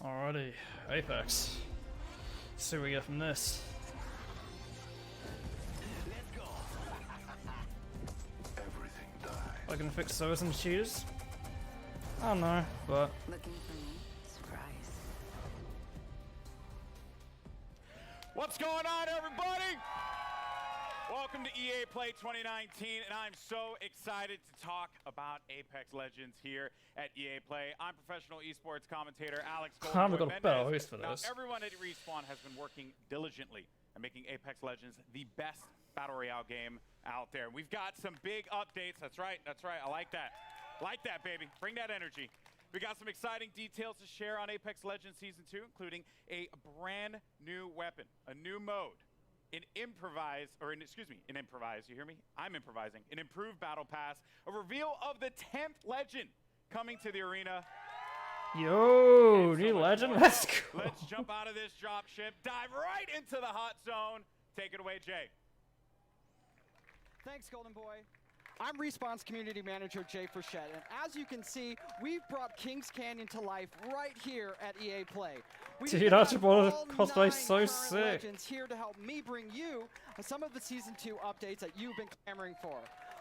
Alrighty, Apex. Let's see what we get from this. Let's go. Everything dies. Am I gonna fix those and cheaters? I don't know, but Looking for me? Surprise. What's going on, everybody? Welcome to EA Play 2019, and I'm so excited to talk about Apex Legends here at EA Play. I'm professional esports commentator Alex I've Goldboy got a better Mendez. host for Now, this. everyone at Respawn has been working diligently at making Apex Legends the best battle royale game out there. We've got some big updates. That's right. I like that. Like that, baby. Bring that energy. We got some exciting details to share on Apex Legends Season 2, including a brand new weapon, a new mode, in improvise, you hear me? I'm improvising. An improved battle pass, a reveal of the 10th legend coming to the arena. yo, And so new much legend. more. Let's go. Let's jump out of this dropship, dive right into the hot zone. Take it away, Jay. Thanks, Golden Boy. I'm Respawn's community manager, Jay Frechette, and as you can see, we've brought Kings Canyon to life right here at EA Play. We've Dude, even got Archibald all cosplay's 9 so current sick. legends here to help me bring you some of the Season 2 updates that you've been clamoring for.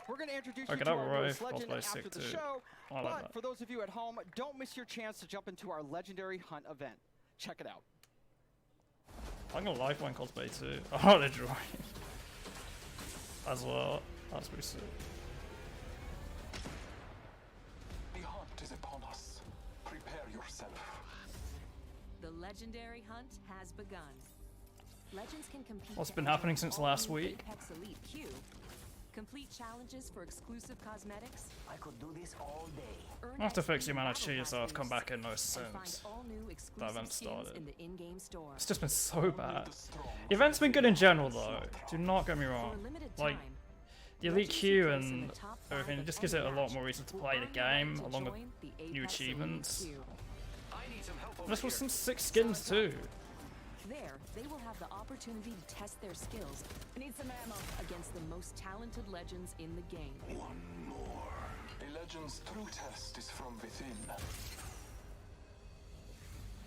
We're going to introduce you Okay, to that our newest Roy legend cosplay's after sick the too. show, I like but that. for those of you at home, don't miss your chance to jump into our Legendary Hunt event. Check it out. I'm gonna Lifeline cosplay too. Oh, they're drawing. As well. That's pretty sick. The hunt is upon us. Prepare yourself. The legendary hunt has begun. Legends can compete. What's to been enter happening since all last new week? Apex Elite Q. Complete challenges for exclusive cosmetics. I could do this all day. Earn I have to XP fix the amount of battle cheaters pass that have come boosts, back in those and find since all new the exclusive event skins started. in the in-game store. It's just been so bad. The strong The event's been good in general though. Do not get me For a wrong. limited Like, time, the Elite legends Q who place in and the top 5 everything, it of just gives it any a lot match more reason to will play earn the the right game to along with join the new Apex Elite achievements. Q. I need some help over This was here. some sick skins too. There, they will have the opportunity to test their skills. Need some ammo against the most talented legends in the game. One more. A legend's true test is from within.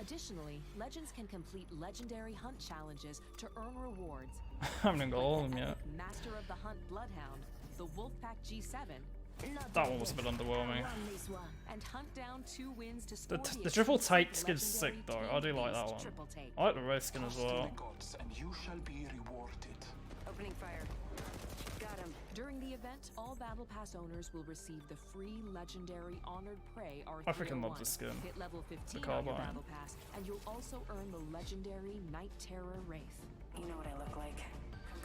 Additionally, legends can complete legendary hunt challenges to earn rewards. I haven't got all of them Like the yet. epic Master of the Hunt Bloodhound, the Wolfpack G7, That one was a bit underwhelming. and hunt down 2 wins to The, score the triple exclusive take skin's sick legendary though. I do like that team-based one. triple take. I like the red skin as Trust well. the gods, and you shall be rewarded. Opening fire. Got him. During the event, all Battle Pass owners will receive the free legendary Honored Prey R301. I freaking love this skin. Hit level 15 The on your carbine. Battle Pass, and you'll also earn the legendary Night Terror Wraith. You know what I look like.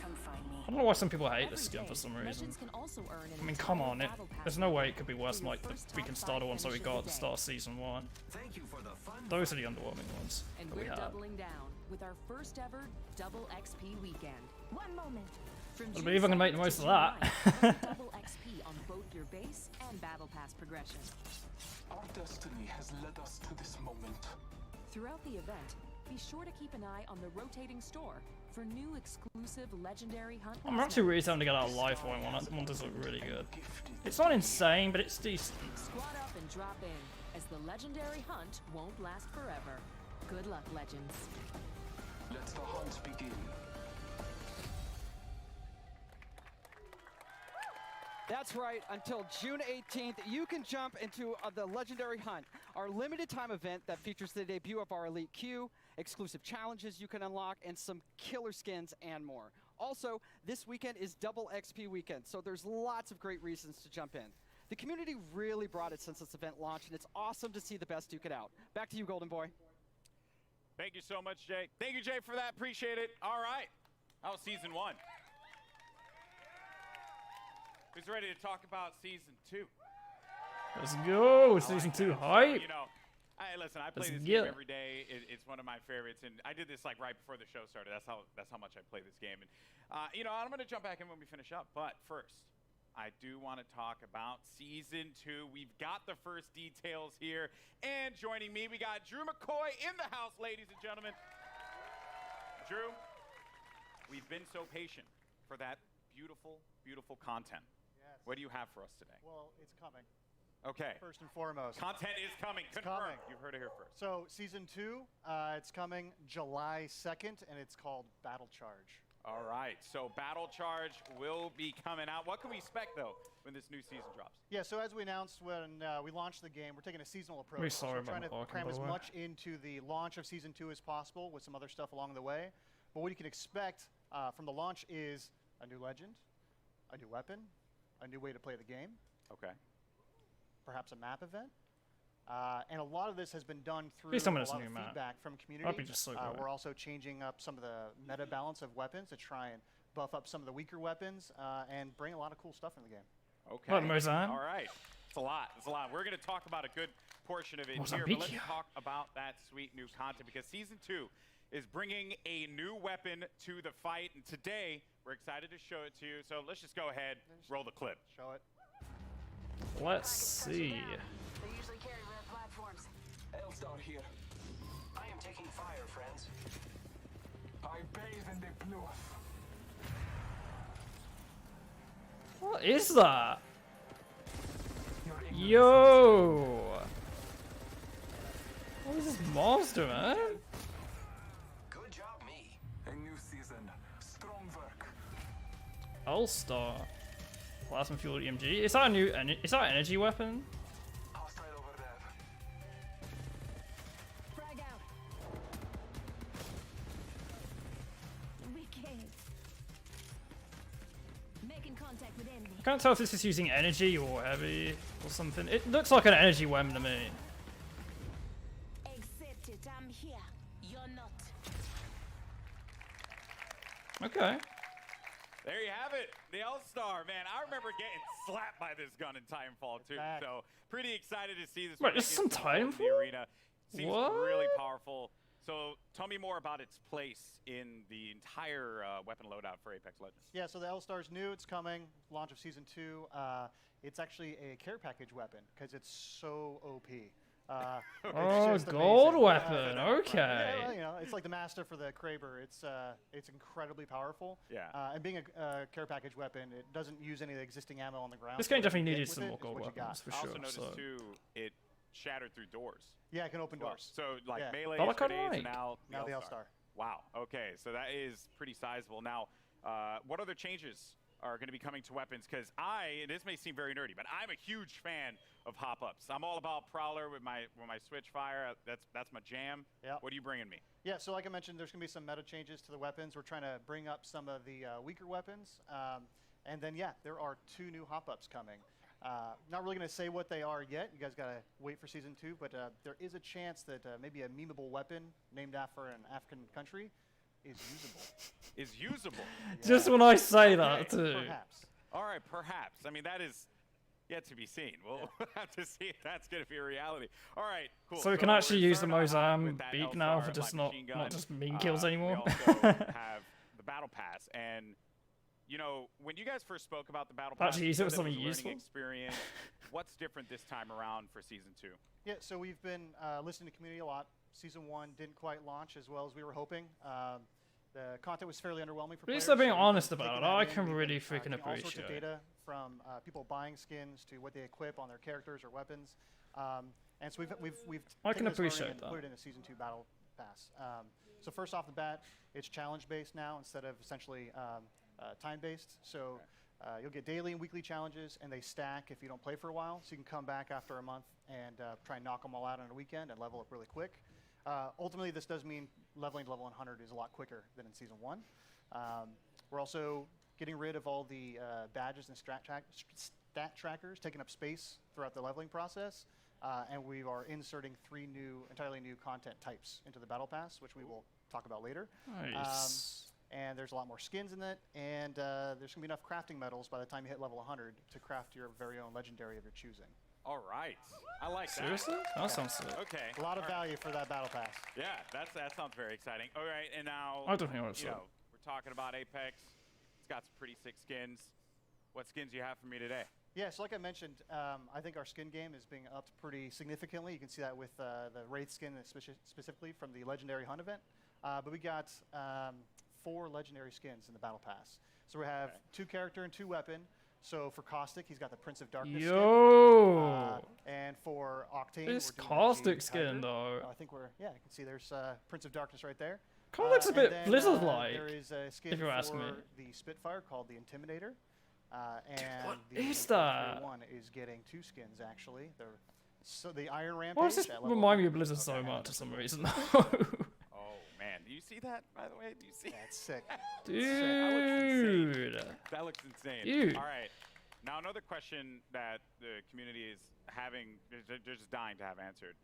Come find me. I don't know why some people hate Every this skin day, for some reason. Legends can also earn an I mean, come entire on, Battle Pass there's no way it token could be worse for than your like the first freaking top starter 5 ones that we finish got of at the day. start of season 1. Thank you for the fun. Those are the underwhelming ones And that we we're had. doubling down with our first ever double XP weekend. One moment. From I June believe I'm gonna make the 7th most to of June that. 9th, earn double XP on both your base and Battle Pass progression. Our destiny has led us to this moment. Throughout the event, be sure to keep an eye on the rotating store for new exclusive legendary hunt. I'm actually really cosmetics. starting to get out of Lifeline one. That one does look really good. Gifted. It's not insane, but it's decent. Squad up and drop in, as the legendary hunt won't last forever. Good luck, legends. Let the hunt begin. That's right, until June 18th, you can jump into the Legendary Hunt, our limited time event that features the debut of our Elite Q, exclusive challenges you can unlock, and some killer skins and more. Also, this weekend is double XP weekend, so there's lots of great reasons to jump in. The community really brought it since this event launched, and it's awesome to see the best duke it out. Back to you, Golden Boy. Thank you so much, Jay. Thank you, Jay, for that. Appreciate it. All right. That was Season 1. Who's ready to talk about Season 2? Let's go! I Season like 2 that. hype! You know, listen, I play Let's this get game it. every day. It's one of my favorites, and I did this like right before the show started. That's how much I play this game. And you know, I'm gonna jump back in when we finish up. But first, I do want to talk about Season 2. We've got the first details here, and joining me, we got Drew McCoy in the house, ladies and gentlemen. Drew, we've been so patient for that beautiful, beautiful content. Yes. What do you have for us today? Well, it's coming. Okay. First and foremost. Content is coming. Confirmed. coming. You've heard it here first. So season 2, it's coming July 2nd, and it's called Battle Charge. All right. So Battle Charge will be coming out. What can we expect though when this new season drops? Yeah, so as we announced when we launched the game, we're taking a seasonal approach. Really So sorry we're about trying the to barking, cram by as the way. much into the launch of season 2 as possible with some other stuff along the way. But what you can expect from the launch is a new legend, a new weapon, a new way to play the game, Okay. perhaps a map event. And a lot of this has been done through Please tell me a it's a lot new of map. feedback from That'd community. be just so great. We're also changing up some of the meta balance of weapons to try and buff up some of the weaker weapons and bring a lot of cool stuff in the game. Okay. What, Mozan? All right. It's a lot. It's a lot. We're going to talk about a good portion of it here, but let's Mozambique. talk about that sweet new content because season 2 is bringing a new weapon to the fight, and today we're excited to show it to you. So let's just go ahead, roll the clip. Show it. Let's see. They usually carry rare platforms. Elstar here. I am taking fire, friends. I bathe in the blue. What is that? Your ignorance Yo! What is this monster, man? Good job, me. A new season. Strong work. All-Star. Plasma fueled EMG. Is that a new? Is that an energy weapon? Hostile over there. Frag out. Wicked. Making contact with enemy. I can't tell if this is using energy or heavy or something. It looks like an energy weapon to me. Accept it. I'm here. You're not. Okay. There you have it, the L-Star, man. I remember getting slapped by this gun in Titanfall too, back. so pretty excited to see this. Wait, one this is some installed in the Titanfall? arena. Seems What? really powerful. So tell me more about its place in the entire weapon loadout for Apex Legends. Yeah, so the L-Star's new. It's coming. Launch of season 2. It's actually a care package weapon because it's so OP. It's Oh, just gold amazing. weapon. Yeah, Okay. well, you know, it's like the master for the Kraber. It's incredibly powerful. Yeah. And being a care package weapon, it doesn't use any of the existing ammo on the ground. This so game what definitely you get needed with some it more is gold what you got. weapons for I also sure. noticed So. too, it shattered through doors. Yeah, it can open as well. doors. So like Yeah. melee, But I kinda grenades, like. and now Now the L-Star. Wow. Okay, so that is pretty sizable. Now, what other changes are going to be coming to weapons? Because and this may seem very nerdy, but I'm a huge fan of hop-ups. I'm all about Prowler with my switch fire. That's my jam. Yep. What are you bringing me? Yeah, so like I mentioned, there's going to be some meta changes to the weapons. We're trying to bring up some of the weaker weapons. And then, yeah, there are 2 new hop-ups coming. Not really going to say what they are yet. You guys got to wait for season 2. But there is a chance that maybe a memeable weapon named after an African country is usable. Is usable. Just when I say that Okay, too. Perhaps. All right, perhaps. I mean, that is yet to be seen. We'll have to see if that's going to be a reality. All right, cool. So we can we're actually use the starting off Mozam with that beak now L-Star for just light not machine gun. not just mean kills anymore. We also have the Battle Pass, and you know, when you guys first spoke about the Battle Pass, Actually, you use it said for that something was a learning useful. experience. What's different this time around for season 2? Yeah, so we've been listening to community a lot. Season 1 didn't quite launch as well as we were hoping. The content was fairly underwhelming for At least players. they're being so we've honest been about taking it. that I in. can We've really been, freaking getting all sorts of appreciate. data from people buying skins to what they equip on their characters or weapons. And so we've I taken can this learning appreciate and that. put it in a season 2 battle pass. So first off the bat, it's challenge based now instead of essentially time based. So you'll get daily and weekly challenges, and they stack if you don't play for a while. So you can come back after a month and try and knock them all out on a weekend and level up really quick. Ultimately, this does mean leveling to level 100 is a lot quicker than in season 1. We're also getting rid of all the badges and stat trackers, taking up space throughout the leveling process. And we are inserting 3 entirely new content types into the Battle Pass, which we will talk about later. Nice. And there's a lot more skins in it, and there's going to be enough crafting metals by the time you hit level 100 to craft your very own legendary of your choosing. All right, I like that. Seriously? That sounds sick. Okay. A lot of all right. value for that Battle Pass. Yeah, that sounds very exciting. All right, and now I don't think I you know, we're talking about Apex. It's got some pretty sick skins. What skins do you have for me today? Yeah, so like I mentioned, I think our skin game is being upped pretty significantly. You can see that with the Wraith skin specifically from the Legendary Hunt event. But we got 4 legendary skins in the Battle Pass. So we have 2 character and 2 weapon. So for Caustic, he's got the Prince of Darkness Yo! skin. And for Octane, This we're doing the Caustic Jade skin, Tiger. though. I think we're, yeah, you can see there's Prince of Darkness right there. Kind of looks a And bit then, Blizzard-like. There is a skin if you ask for me. the Spitfire called the Intimidator. And what the is that? one is getting 2 skins, actually. So the Iron Rampage. Why does this at level remind me of 100. Blizzard Okay, so hang on much for just a some moment. reason? Oh man, do you see that? By the way, do you see? That's sick. Dude. That looks insane. Dude. All right. Now another question that the community is having, they're just dying to have answered.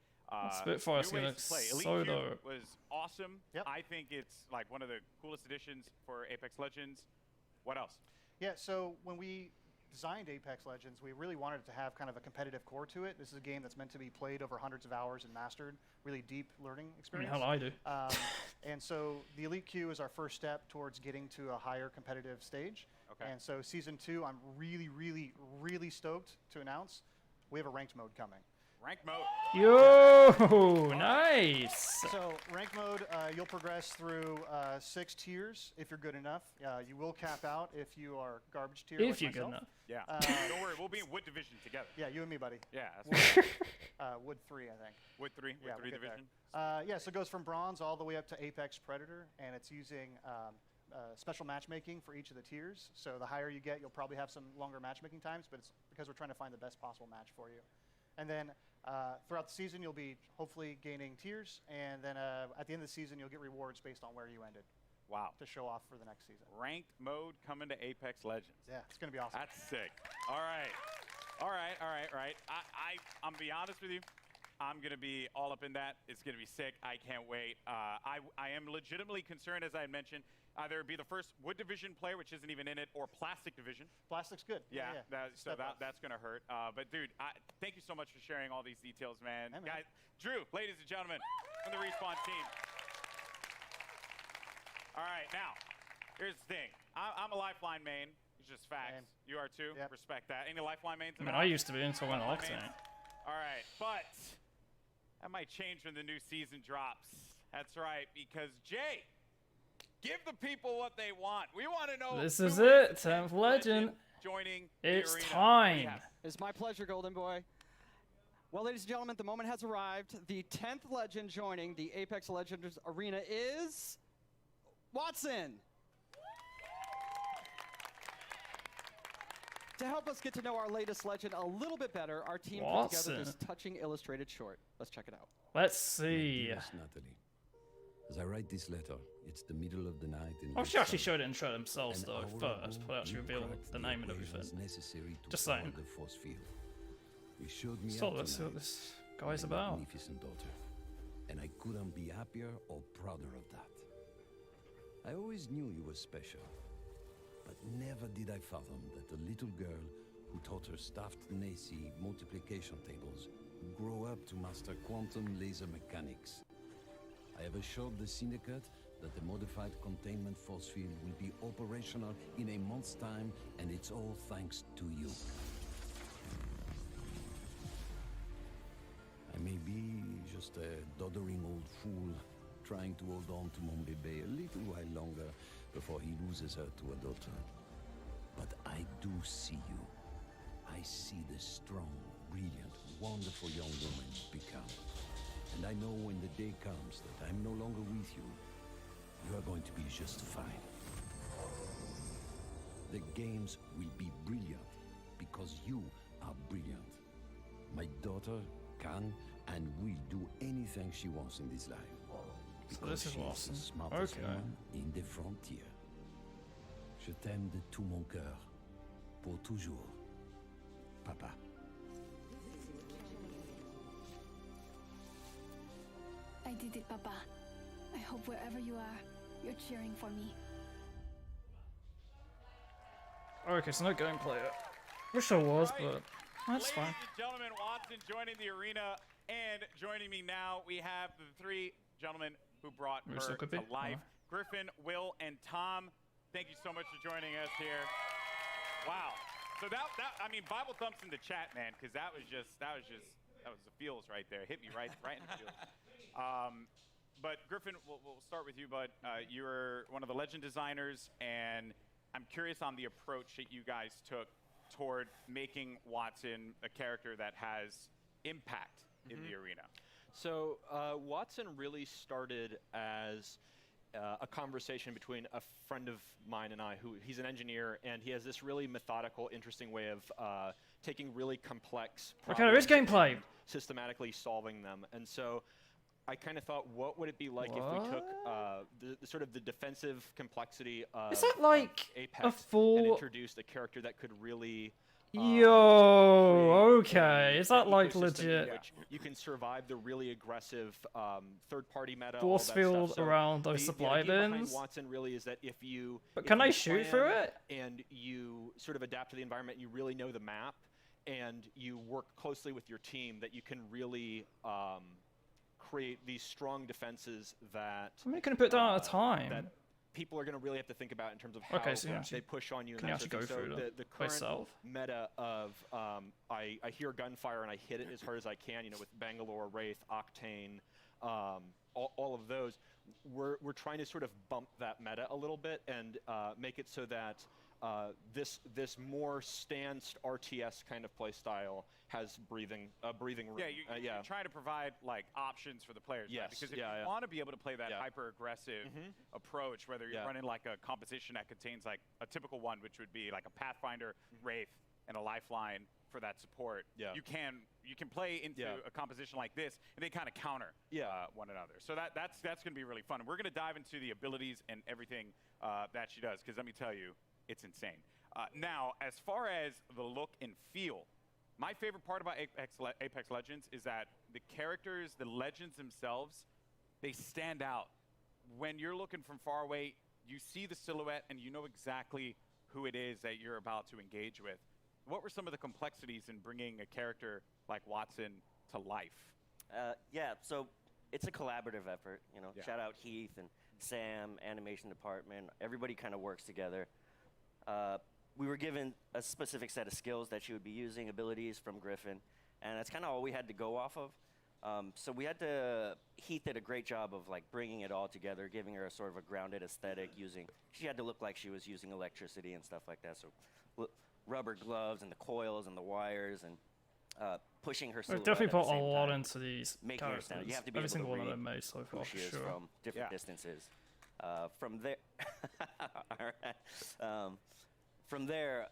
Spitfire new skin ways looks to play. Elite so Cube dope. was awesome. Yep. I think it's like one of the coolest additions for Apex Legends. What else? Yeah, so when we designed Apex Legends, we really wanted it to have kind of a competitive core to it. This is a game that's meant to be played over hundreds of hours and mastered, really deep learning I mean, experience. hell, I do. And so the Elite Queue is our first step towards getting to a higher competitive stage. Okay. And so Season 2, I'm really, really, really stoked to announce we have a ranked mode coming. Rank mode. Yo, nice. So rank mode, you'll progress through 6 tiers if you're good enough. You will cap out if you are garbage tier If like you're good myself. enough. Yeah. Don't worry, we'll be in Wood Division together. Yeah, you and me, buddy. Yeah. That's Wood 3, I think. Wood 3. Wood Yeah, 3 we'll get there. division. Yeah, so it goes from bronze all the way up to Apex Predator, and it's using special matchmaking for each of the tiers. So the higher you get, you'll probably have some longer matchmaking times, but it's because we're trying to find the best possible match for you. And then throughout the season, you'll be hopefully gaining tiers, and then at the end of the season, you'll get rewards based on where you ended Wow. to show off for the next season. Ranked mode coming to Apex Legends. Yeah, it's going to be awesome. That's sick. All right. All right. All right. All right. I'm gonna be honest with you. I'm gonna be all up in that. It's gonna be sick. I can't wait. I am legitimately concerned, as I had mentioned, either be the first Wood Division player, which isn't even in it, or Plastic Division. Plastic's good. Yeah. Step up. That's gonna hurt. But dude, thank you so much for sharing all these details, man. Hey, man. Guys, Drew, ladies and gentlemen, from the Respawn team. All right, now, here's the thing. I'm a Lifeline main. It's just facts. Same. You are too. Yep. Respect that. Any Lifeline mains? I mean, in the I house? used to be until I went Lifeline Octane. mains? All right, but that might change when the new season drops. That's right, because Jay, give the people what they want. We want to know. This who is the it, 10th Legend. joining It's the arena. time. What do you have? It's my pleasure, Golden Boy. Well, ladies and gentlemen, the moment has arrived. The 10th legend joining the Apex Legends arena is Wattson. To help us get to know our latest legend a little bit better, our team put together this Wattson. touching illustrated short. Let's check it out. Let's see. Dearest Natalie, as I write this letter, it's the middle of the night in I late should actually summer. show it in show themselves An though hour first, ago, but actually you reveal cracked the name and equations everything. necessary to Just power saying. the force field. You showed me So up let's see what tonight, this guy's my about. magnificent daughter, and I couldn't be happier or prouder of that. I always knew you were special, but never did I fathom that the little girl who taught her staffed Nazi multiplication tables would grow up to master quantum laser mechanics. I have assured the Syndicate that the modified containment force field will be operational in a month's time, and it's all thanks to you. I may be just a doddering old fool trying to hold on to mon bébé a little while longer before he loses her to a daughter. But I do see you. I see the strong, brilliant, wonderful young woman you become. And I know when the day comes that I'm no longer with you, you are going to be just fine. The games will be brilliant because you are brilliant. My daughter can and will do anything she wants in this life. So this is Because awesome. she's the smartest Okay. woman in the frontier. Je t'aime de tout mon cœur, pour toujours, Papa. I did it, Papa. I hope wherever you are, you're cheering for me. Okay, so no gameplay. Wish there was, Right. but that's fine. Ladies and gentlemen, Wattson joining the arena, and joining me now, we have the 3 gentlemen who brought Maybe her so could be. to life. Oh. Griffin, Will, and Tom, thank you so much for joining us here. Wow. So that I mean, Bible thumps in the chat, man, because that was the feels right there. Hit me right in the feels. But Griffin, we'll start with you, bud. You're one of the legend designers, and I'm curious on the approach that you guys took toward making Wattson a character that has impact in the arena? So Wattson really started as a conversation between a friend of mine and I, he's an engineer, and he has this really methodical, interesting way of taking really complex problems there is gameplay. and systematically solving them. And so I kind of thought, what would it be like if we took the sort of the defensive complexity of Is that like Apex a full... and introduced a character that could really Yo, okay. Is that an like ecosystem in legit which you can survive the really aggressive third-party meta, force all that field stuff. So around those supply the idea behind bins? Wattson really is that if you Can I shoot plan through it? and you sort of adapt to the environment, you really know the map, and you work closely with your team, that you can really create these strong defenses that How many can I put down at a time? that people are going to really have to think about in terms of how Okay, so you they actually- push on you. And can you that actually sort of go thing. through So the by current yourself? meta of I hear gunfire and I hit it as hard as I can, with Bangalore, Wraith, Octane, all of those. We're trying to sort of bump that meta a little bit and make it so that this more stanced RTS kind of play style has breathing room. Yeah, you're trying to provide like options for the players. Right? Yes, Because if yeah, you yeah. want to be able to play that Yeah. hyper-aggressive approach, whether you're running like a composition that contains like a typical one, which would be like a Pathfinder, Wraith, and a Lifeline for that support, you can play into a composition like this, and they kind of counter one another. So that's going to be really fun. And we're going to dive into the abilities and everything that she does, because let me tell you, it's insane. Now, as far as the look and feel, my favorite part about Apex Legends is that the characters, the legends themselves, they stand out. When you're looking from far away, you see the silhouette and you know exactly who it is that you're about to engage with. What were some of the complexities in bringing a character like Wattson to life? Yeah, so it's a collaborative effort. Yeah. Shout out Heath and Sam, animation department. Everybody kind of works together. We were given a specific set of skills that she would be using, abilities from Griffin, and that's kind of all we had to go off of. So we had to, Heath did a great job of like bringing it all together, giving her a sort of a grounded aesthetic she had to look like she was using electricity and stuff like that. So rubber gloves and the coils and the wires and pushing her silhouette. We've definitely at the put a same lot time, into these making her stand out. characters. You have to be Every able single to one of read them made so far, who she for is sure. from different distances. From there, all right. From there,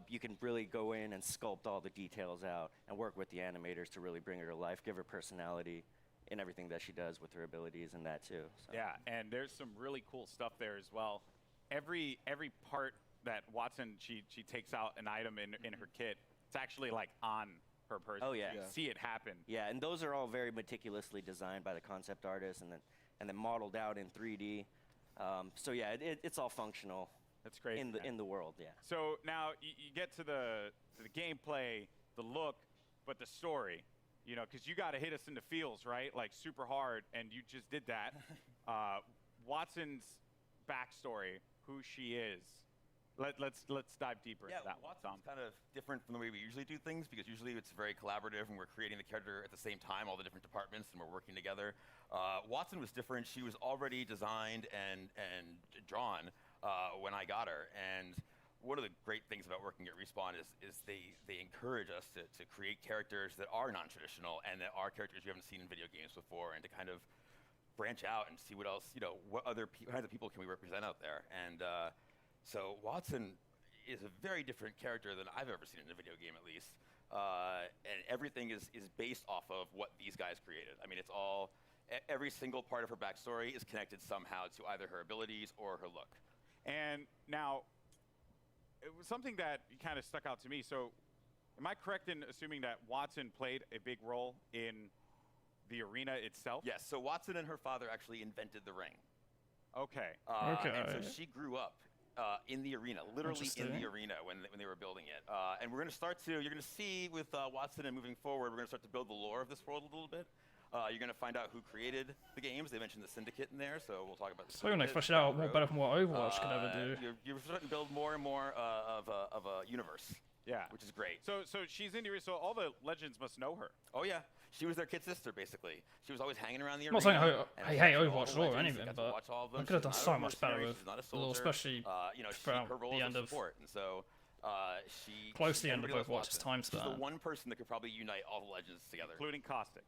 you can really go in and sculpt all the details out and work with the animators to really bring her to life, give her personality in everything that she does with her abilities and that too. So. Yeah, and there's some really cool stuff there as well. Every part that Wattson, she takes out an item in her kit, it's actually like on her person. Oh, yeah. You see it happen. Yeah, and those are all very meticulously designed by the concept artist and then modeled out in 3D. So yeah, it's all functional. That's great. In the world, yeah. So now you get to the gameplay, the look, but the story, because you got to hit us in the feels, right? Like super hard, and you just did that. Wattson's backstory, who she is. Let's dive deeper into that one, Tom. Watson's kind of different from the way we usually do things, because usually it's very collaborative and we're creating the character at the same time, all the different departments, and we're working together. Wattson was different. She was already designed and drawn when I got her, and one of the great things about working at Respawn is they encourage us to create characters that are non-traditional and that are characters you haven't seen in video games before, and to kind of branch out and see what else, what other kinds of people can we represent out there. And so Wattson is a very different character than I've ever seen in a video game, at least. And everything is based off of what these guys created. I mean, it's all, every single part of her backstory is connected somehow to either her abilities or her look. And now, it was something that kind of stuck out to me. So, am I correct in assuming that Wattson played a big role in the arena itself? Yes, so Wattson and her father actually invented the ring. Okay. And so she grew up in the arena, literally in the arena when they were building it. And we're going to start to, you're going to see with Wattson and moving forward, we're going to start to build the lore of this world a little bit. You're going to find out who created the games. They mentioned the Syndicate in there, so we'll talk about the So we're going to flesh it out more better than what Overwatch could ever do. You're starting to build more and more of a universe. Yeah. Which is great. So she's in the arena, so all the legends must know her. Oh, yeah. She was their kid sister, basically. She was always hanging around the I'm not arena. saying I hate Overwatch or anything, but I could have done so much better with, especially her throughout role the is end a of support. And so She Close to the end of everybody both loves watches Wattson. time She's the span. one person that could probably unite all the legends together. Including Caustic.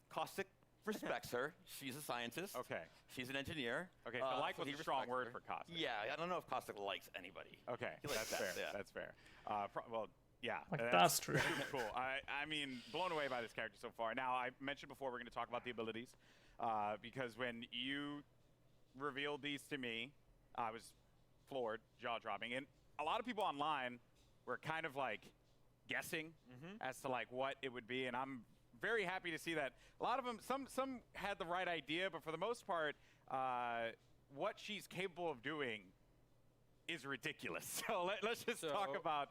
Caustic respects her. She's a scientist. Okay. She's an engineer. Okay, so like so was he a strong respects word her. for Caustic. Yeah, I don't know if Caustic likes anybody. Okay, He likes that's fair. pets, yeah. That's fair. Well, yeah. Like, that's true. Super cool. I mean, blown away by this character so far. Now, I mentioned before we're going to talk about the abilities because when you revealed these to me, I was floored, jaw-dropping. And a lot of people online were kind of like guessing as to like what it would be, and I'm very happy to see that a lot of them, some had the right idea, but for the most part, what she's capable of doing is ridiculous. So let's just talk about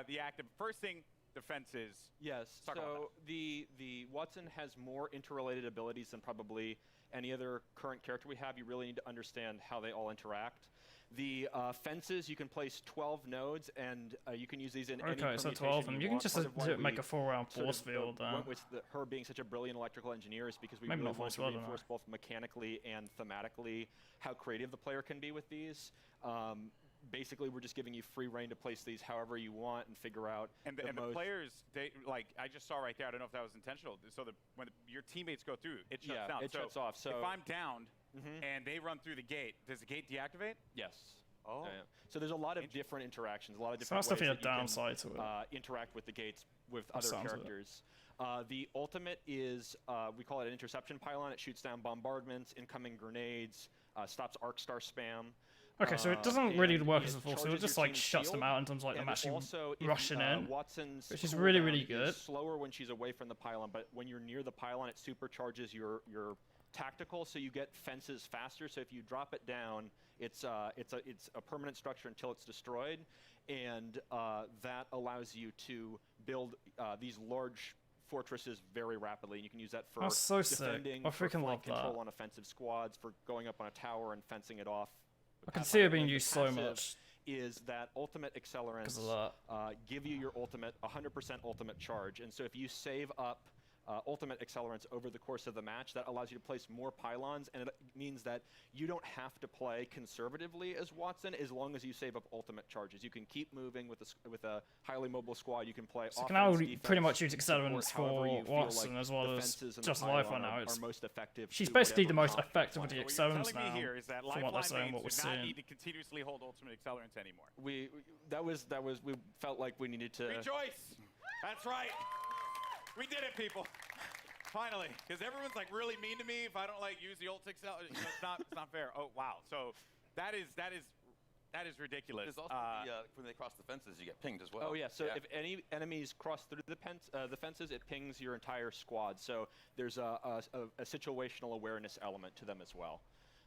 the active. First thing, defenses. Yes. So the Wattson has more interrelated abilities than probably any other current character we have. You really need to understand how they all interact. The fences, you can place 12 nodes, and you can use these in any permutation so 12 of them. You can want. just Part of why make we a 4-round sort force of, field. went with her being such a brilliant electrical engineer is because we Maybe really not want force to field, I don't reinforce both mechanically and thematically how creative the player can be with these. Basically, we're just giving you free reign to place these however you want and figure out. And the players, they like I just saw right there. I don't know if that was intentional. So when your teammates go through, it shuts down. It shuts off. So if I'm downed and they run through the gate, does the gate deactivate? Yes. Oh. Yeah. So there's a lot of different interactions, a lot of So different that's ways definitely that a you downside to can it. interact with the gates with That other sounds it. characters. The ultimate is, we call it an interception pylon. It shoots down bombardments, incoming grenades, stops arc star spam. Okay, so it doesn't really and work it as a full, so it charges just your like team's shuts them shield. out in terms of like them And actually also, if, rushing in, Wattson's which is really, cooldown really is good. slower when she's away from the pylon, but when you're near the pylon, it supercharges your tactical, so you get fences faster. So if you drop it down, it's a permanent structure until it's destroyed, and that allows you to build these large fortresses very rapidly, and you can use that for That's so sick. defending, I for freaking love flank control that. on offensive squads, for going up on a tower and fencing it off. I can see it being And the used so passive much. Is that ultimate accelerants of give you your ultimate 100% ultimate charge, and so if you save up ultimate accelerants over the course of the match, that allows you to place more pylons, and it means that you don't have to play conservatively as Wattson as long as you save up ultimate charges. You can keep moving with a highly mobile squad. You can play So you offense, can now defense, pretty much use support, accelerants however you for feel Wattson like as well the as fences and just the Lifeline pylon now. are most effective. She's to basically the whatever most comp effective with the you want. What you're accelerants telling me now, here is that from what they're Lifeline saying, what mains we're do not seeing. need to continuously hold ultimate accelerants anymore. We felt like we needed to Rejoice! That's right. We did it, people. Finally, because everyone's like really mean to me if I don't like use the ult accelerant. You know, it's not fair. Oh wow. So that is ridiculous. There's also when they cross the fences, you get pinged as well. Oh yeah, so if any enemies cross through the fences, it pings your entire squad. So there's a situational awareness element to them as well.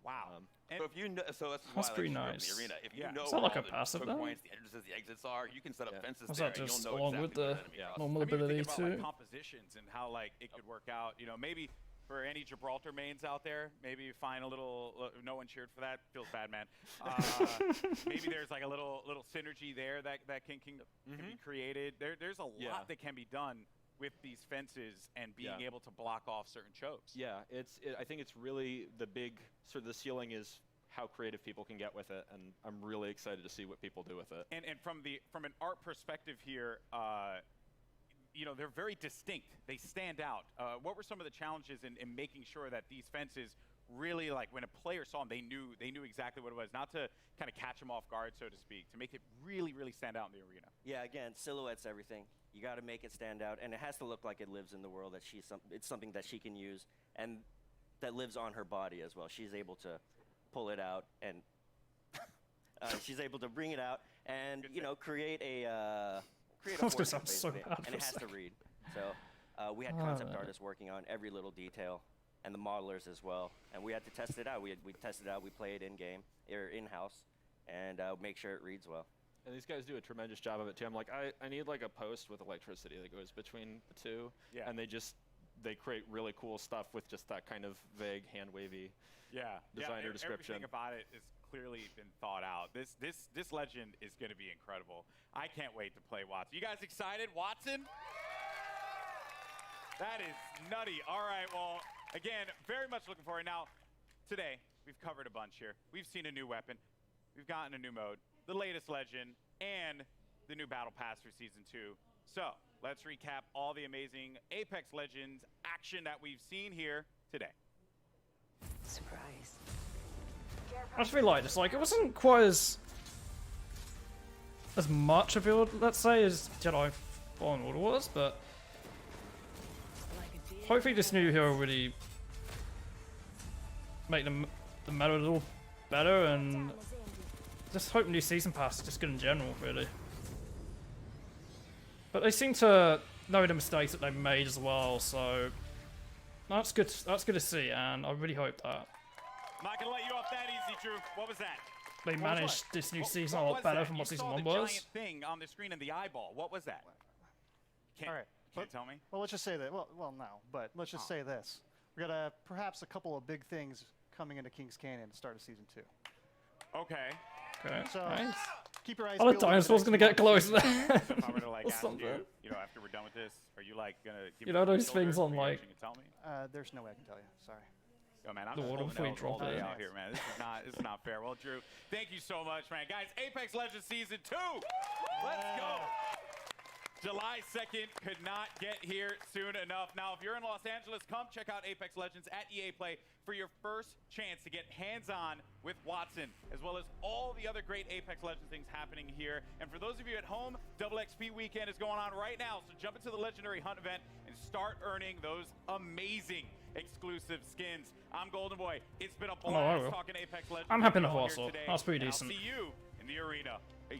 Wow. So if you know, so that's That's why pretty I like nice. the arena. If you Yeah. know Is that where like all a the passive choke then? points, the entrances, the exits are, you can set up fences Was there, that and just you'll know along with exactly the when enemy crosses. normal I mean, you ability think about, like, too? compositions and how like it could work out. You know, maybe for any Gibraltar mains out there, maybe find a little. No one cheered for that. Feels bad, man. Maybe there's like a little synergy there that can be created. There's a lot that can be done with these fences and being able to block off certain chokes. Yeah, I think it's really the big sort of the ceiling is how creative people can get with it, and I'm really excited to see what people do with it. And from an art perspective here, you know, they're very distinct. They stand out. What were some of the challenges in making sure that these fences really, like, when a player saw them, they knew exactly what it was, not to kind of catch them off guard, so to speak, to make it really, really stand out in the arena? Yeah, again, silhouette's everything. You got to make it stand out, and it has to look like it lives in the world. That it's something that she can use, and that lives on her body as well. She's able to pull it out, and she's able to bring it out, and create a I was gonna portrait, sound so basically, bad for and a it has to second. read. So we had concept artists working on every little detail, and the modelers as well, and we had to test it out. We tested it out. We played in game or in house, and make sure it reads well. And these guys do a tremendous job of it too. I'm like, I need like a post with electricity that goes between the two, and they create really cool stuff with just that kind of vague hand wavy designer description. Everything about it is clearly been thought out. This legend is going to be incredible. I can't wait to play Wattson. You guys excited? Wattson? That is nutty. All right, well, again, very much looking forward. Now, today, we've covered a bunch here. We've seen a new weapon. We've gotten a new mode, the latest legend, and the new Battle Pass for Season 2. So, let's recap all the amazing Apex Legends action that we've seen here today. Surprise. I just feel like it wasn't quite as much a build, let's say, as Jedi Fallen Order was, but hopefully this new hero really make the meta a little better, and just hope new season pass is just good in general, really. But they seem to know the mistakes that they made as well, so that's good. That's good to see, and I really hope that I'm not gonna let you off that easy, Drew. What was that? they managed this new season a lot better from what season 1 was. Giant thing on the screen in the eyeball. What was that? All right. Can't tell me? Well, let's just say that. Well, no, but let's just say this. We got perhaps a couple of big things coming into Kings Canyon to start of season 2. Okay. Okay. So nice. keep your eyes Oh, the peeled over dinosaur's next gonna few get months. close. So if I were to like Or ask something. you know, after we're done with this, are you like gonna give You me know the those shoulder things on, like- reaction and tell me? There's no way I can tell you. Sorry. Yo, man, I'm The just water holding before you L's drop all day it. out here, man. This is not fair. Well, Drew, thank you so much, man. Guys, Apex Legends Season 2. Let's go. July 2nd could not get here soon enough. Now, if you're in Los Angeles, come check out Apex Legends at EA Play for your first chance to get hands-on with Wattson, as well as all the other great Apex Legends things happening here. And for those of you at home, Double XP Weekend is going on right now, so jump into the Legendary Hunt event and start earning those amazing exclusive skins. I'm Golden Boy. It's been a Oh, I blast will. talking Apex Legends. I'm happy with enough you all here also. today, That's pretty and decent. I'll see you in the arena. Peace.